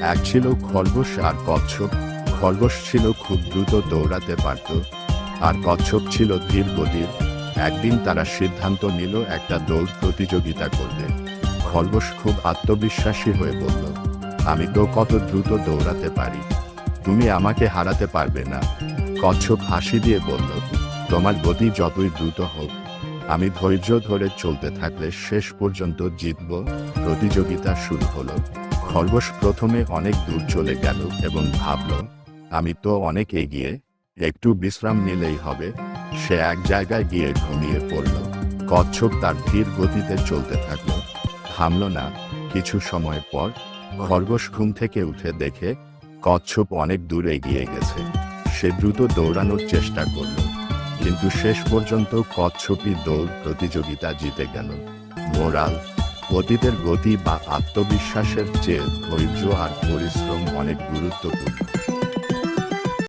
এক ছিল খরগোশ আর কচ্ছপ। খরগোশ ছিল খুব দ্রুত দৌড়াতে পারত, আর কচ্ছপ ছিল ধীর গতির। একদিন তারা সিদ্ধান্ত নিল একটা দৌড় প্রতিযোগিতা করবে। খরগোশ খুব আত্মবিশ্বাসী হয়ে বলল, আমি তো কত দ্রুত দৌড়াতে পারি, তুমি আমাকে হারাতে পারবে না। কচ্ছপ হাসি দিয়ে বলল, তোমার গতি যতই দ্রুত হোক, আমি ধৈর্য ধরে চলতে থাকলে শেষ পর্যন্ত জিতব। প্রতিযোগিতা শুরু হলো। খরগোশ প্রথমে অনেক দূর চলে গেল এবং ভাবল, আমি তো অনেক এগিয়ে, একটু বিশ্রাম নিলেই হবে। সে এক জায়গায় গিয়ে ঘুমিয়ে পড়ল। কচ্ছপ তার ধীর গতিতে চলতে থাকল, থামল না। কিছু সময় পর খরগোশ ঘুম থেকে উঠে দেখে কচ্ছপ অনেক দূর এগিয়ে গেছে। সে দ্রুত দৌড়ানোর চেষ্টা করল, কিন্তু শেষ পর্যন্ত কচ্ছপই দৌড় প্রতিযোগিতা জিতে গেল। মোরাল: অতীতের গতি বা আত্মবিশ্বাসের চেয়ে ধৈর্য আর পরিশ্রম অনেক গুরুত্বপূর্ণ।